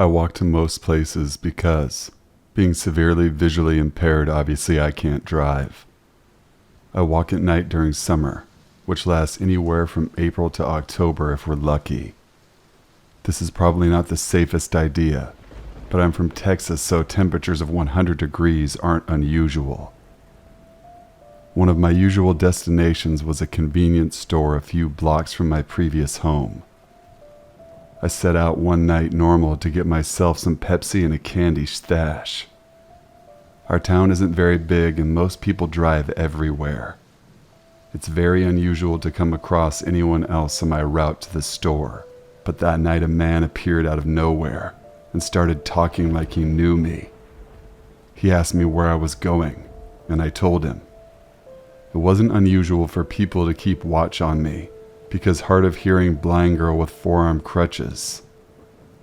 I walk to most places because, being severely visually impaired, obviously I can't drive. I walk at night during summer, which lasts anywhere from April to October if we're lucky. This is probably not the safest idea, but I'm from Texas, so temperatures of 100 degrees aren't unusual. One of my usual destinations was a convenience store a few blocks from my previous home. I set out one night normal to get myself some Pepsi and a candy stash. Our town isn't very big and most people drive everywhere. It's very unusual to come across anyone else on my route to the store, but that night a man appeared out of nowhere and started talking like he knew me. He asked me where I was going, and I told him. It wasn't unusual for people to keep watch on me, because hard of hearing blind girl with forearm crutches.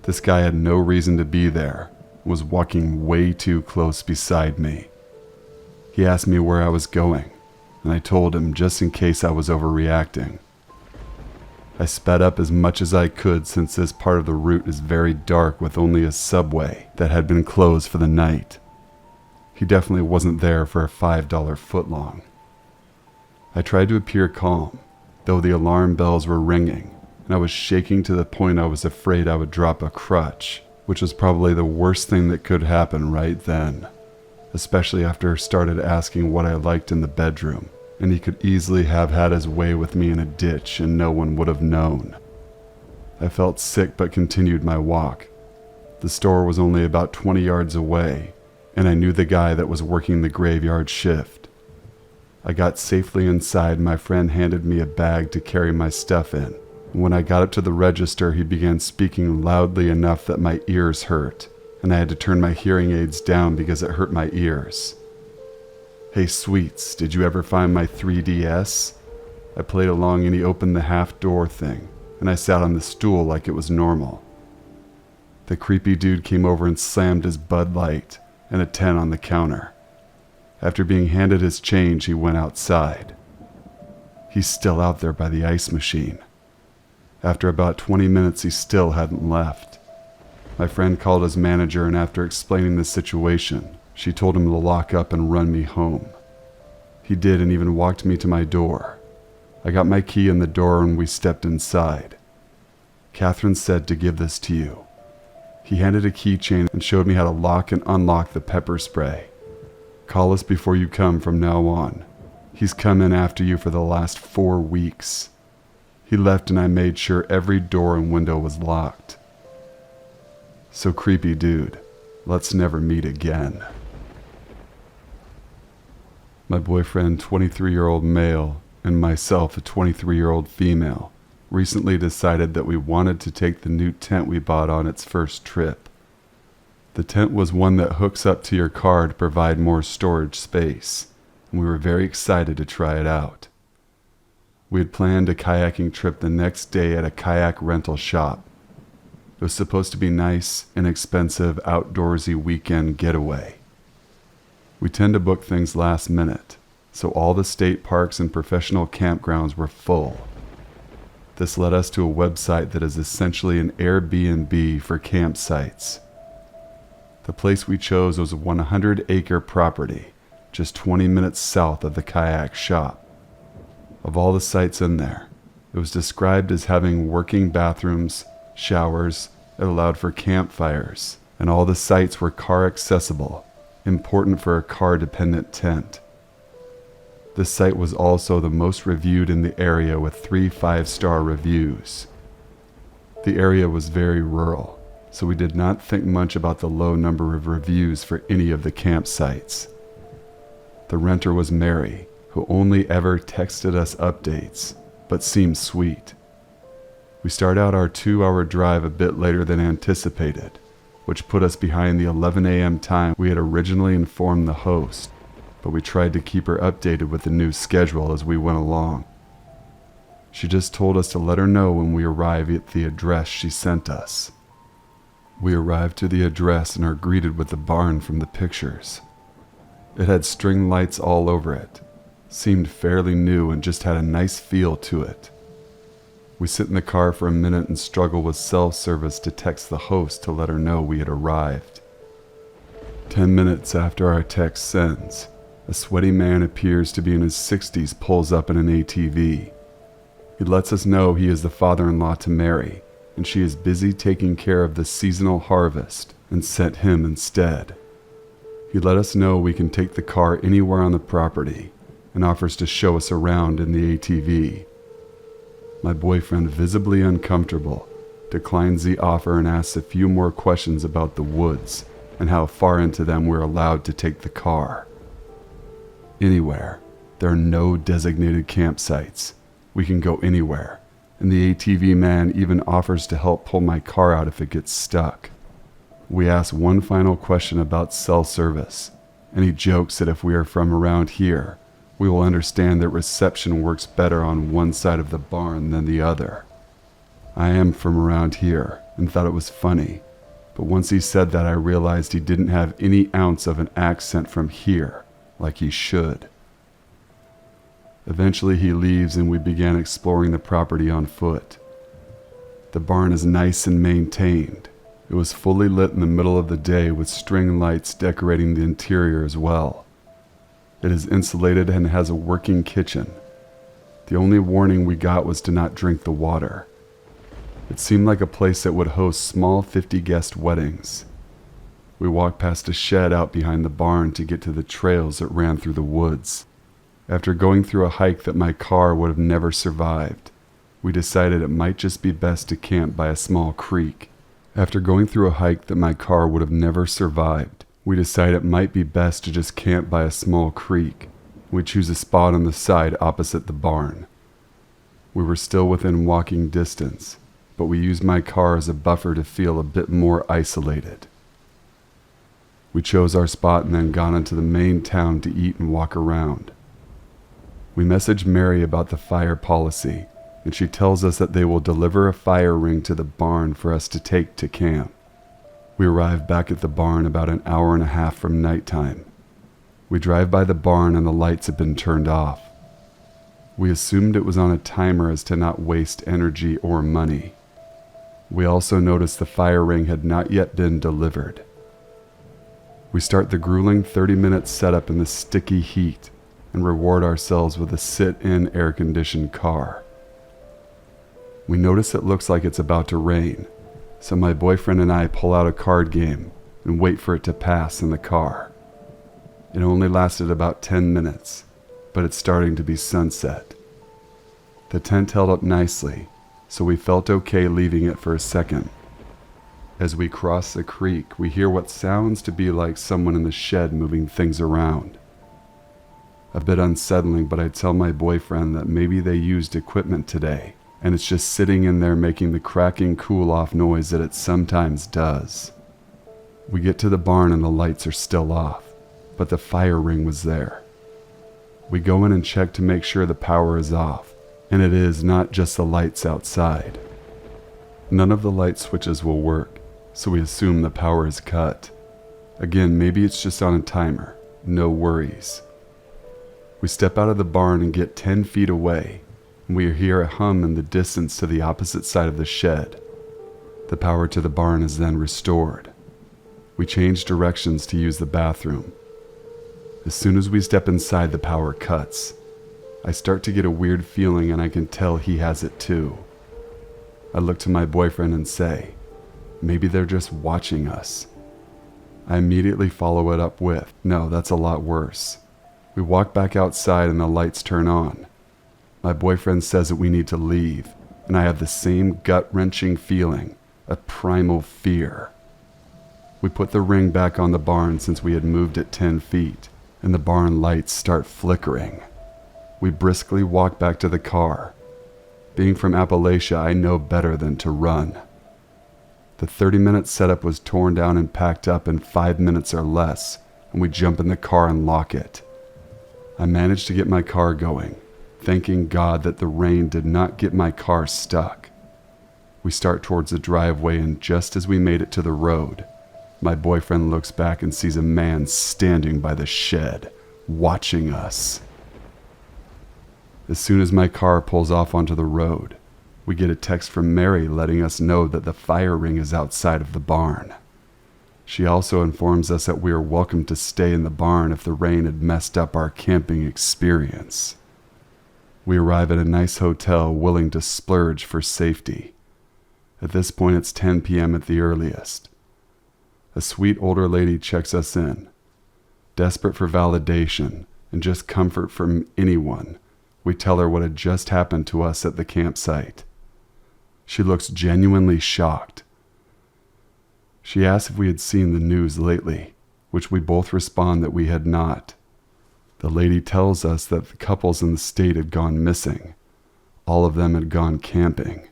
This guy had no reason to be there, was walking way too close beside me. He asked me where I was going, and I told him just in case I was overreacting. I sped up as much as I could since this part of the route is very dark with only a subway that had been closed for the night. He definitely wasn't there for a $5 footlong. I tried to appear calm, though the alarm bells were ringing, and I was shaking to the point I was afraid I would drop a crutch, which was probably the worst thing that could happen right then, especially after he started asking what I liked in the bedroom, and he could easily have had his way with me in a ditch and no one would have known. I felt sick but continued my walk. The store was only about 20 yards away, and I knew the guy that was working the graveyard shift. I got safely inside. My friend handed me a bag to carry my stuff in. When I got up to the register, he began speaking loudly enough that my ears hurt, and I had to turn my hearing aids down because it hurt my ears. "Hey, Sweets, did you ever find my 3DS?" I played along and he opened the half-door thing, and I sat on the stool like it was normal. The creepy dude came over and slammed his Bud Light and a 10 on the counter. After being handed his change, he went outside. He's still out there by the ice machine. After about 20 minutes, he still hadn't left. My friend called his manager, and after explaining the situation, she told him to lock up and run me home. He did, and even walked me to my door. I got my key in the door and we stepped inside. Catherine said to give this to you. He handed a keychain and showed me how to lock and unlock the pepper spray. Call us before you come from now on. He's come in after you for the last 4 weeks. He left and I made sure every door and window was locked. So creepy dude, let's never meet again. My boyfriend, 23-year-old male, and myself, a 23-year-old female, recently decided that we wanted to take the new tent we bought on its first trip. The tent was one that hooks up to your car to provide more storage space, and we were very excited to try it out. We had planned a kayaking trip the next day at a kayak rental shop. It was supposed to be nice, inexpensive, outdoorsy weekend getaway. We tend to book things last minute, so all the state parks and professional campgrounds were full. This led us to a website that is essentially an Airbnb for campsites. The place we chose was a 100-acre property, just 20 minutes south of the kayak shop. Of all the sites in there, it was described as having working bathrooms, showers, it allowed for campfires, and all the sites were car accessible, important for a car-dependent tent. This site was also the most reviewed in the area with 3 5-star reviews. The area was very rural, so we did not think much about the low number of reviews for any of the campsites. The renter was Mary, who only ever texted us updates, but seemed sweet. We started out our 2-hour drive a bit later than anticipated, which put us behind the 11 a.m. time we had originally informed the host, but we tried to keep her updated with the new schedule as we went along. She just told us to let her know when we arrive at the address she sent us. We arrived to the address and are greeted with the barn from the pictures. It had string lights all over it, seemed fairly new and just had a nice feel to it. We sit in the car for a minute and struggle with cell service to text the host to let her know we had arrived. 10 minutes after our text sends, a sweaty man appears to be in his 60s pulls up in an ATV. He lets us know he is the father-in-law to Mary, and she is busy taking care of the seasonal harvest and sent him instead. He let us know we can take the car anywhere on the property and offers to show us around in the ATV. My boyfriend, visibly uncomfortable, declines the offer and asks a few more questions about the woods and how far into them we're allowed to take the car. Anywhere. There are no designated campsites. We can go anywhere, and the ATV man even offers to help pull my car out if it gets stuck. We ask one final question about cell service, and he jokes that if we are from around here, we will understand that reception works better on one side of the barn than the other. I am from around here and thought it was funny, but once he said that I realized he didn't have any ounce of an accent from here, like he should. Eventually he leaves and we began exploring the property on foot. The barn is nice and maintained. It was fully lit in the middle of the day with string lights decorating the interior as well. It is insulated and has a working kitchen. The only warning we got was to not drink the water. It seemed like a place that would host small 50-guest weddings. We walked past a shed out behind the barn to get to the trails that ran through the woods. After going through a hike that my car would have never survived, we decided it might just be best to camp by a small creek. We decided it might be best to just camp by a small creek. We choose a spot on the side opposite the barn. We were still within walking distance, but we used my car as a buffer to feel a bit more isolated. We chose our spot and then got into the main town to eat and walk around. We messaged Mary about the fire policy, and she tells us that they will deliver a fire ring to the barn for us to take to camp. We arrive back at the barn about an hour and a half from nighttime. We drive by the barn and the lights have been turned off. We assumed it was on a timer as to not waste energy or money. We also noticed the fire ring had not yet been delivered. We start the grueling 30-minute setup in the sticky heat and reward ourselves with a sit-in air-conditioned car. We notice it looks like it's about to rain, so my boyfriend and I pull out a card game and wait for it to pass in the car. It only lasted about 10 minutes, but it's starting to be sunset. The tent held up nicely, so we felt okay leaving it for a second. As we cross the creek, we hear what sounds to be like someone in the shed moving things around. A bit unsettling, but I tell my boyfriend that maybe they used equipment today, and it's just sitting in there making the cracking cool-off noise that it sometimes does. We get to the barn and the lights are still off, but the fire ring was there. We go in and check to make sure the power is off, and it is not just the lights outside. None of the light switches will work, so we assume the power is cut. Again, maybe it's just on a timer. No worries. We step out of the barn and get 10 feet away, and we hear a hum in the distance to the opposite side of the shed. The power to the barn is then restored. We change directions to use the bathroom. As soon as we step inside, the power cuts. I start to get a weird feeling and I can tell he has it too. I look to my boyfriend and say, maybe they're just watching us. I immediately follow it up with, no, that's a lot worse. We walk back outside and the lights turn on. My boyfriend says that we need to leave, and I have the same gut-wrenching feeling, a primal fear. We put the ring back on the barn since we had moved it 10 feet, and the barn lights start flickering. We briskly walk back to the car. Being from Appalachia, I know better than to run. The 30-minute setup was torn down and packed up in 5 minutes or less, and we jump in the car and lock it. I managed to get my car going, thanking God that the rain did not get my car stuck. We start towards the driveway, and just as we made it to the road, my boyfriend looks back and sees a man standing by the shed, watching us. As soon as my car pulls off onto the road, We get a text from Mary letting us know that the fire ring is outside of the barn. She also informs us that we are welcome to stay in the barn if the rain had messed up our camping experience. We arrive at a nice hotel willing to splurge for safety. At this point, it's 10 p.m. at the earliest. A sweet older lady checks us in. Desperate for validation and just comfort from anyone, we tell her what had just happened to us at the campsite. She looks genuinely shocked. She asks if we had seen the news lately, which we both respond that we had not. The lady tells us that the couples in the state had gone missing. All of them had gone camping.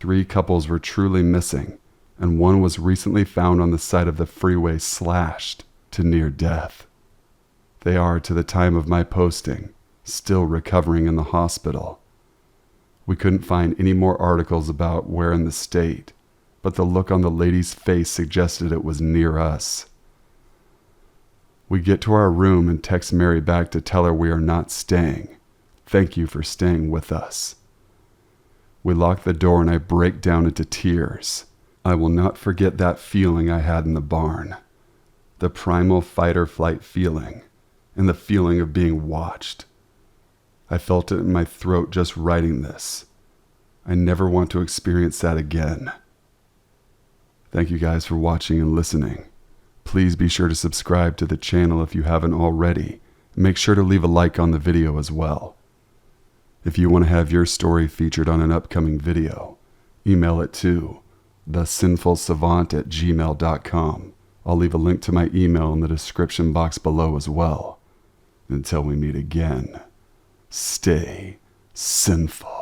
3 couples were truly missing, and one was recently found on the side of the freeway slashed to near death. They are, to the time of my posting, still recovering in the hospital. We couldn't find any more articles about where in the state, but the look on the lady's face suggested it was near us. We get to our room and text Mary back to tell her we are not staying. Thank you for staying with us. We lock the door and I break down into tears. I will not forget that feeling I had in the barn. The primal fight or flight feeling, and the feeling of being watched. I felt it in my throat just writing this. I never want to experience that again. Thank you guys for watching and listening. Please be sure to subscribe to the channel if you haven't already. Make sure to leave a like on the video as well. If you want to have your story featured on an upcoming video, email it to thesinfulsavant@gmail.com. I'll leave a link to my email in the description box below as well. Until we meet again, stay sinful.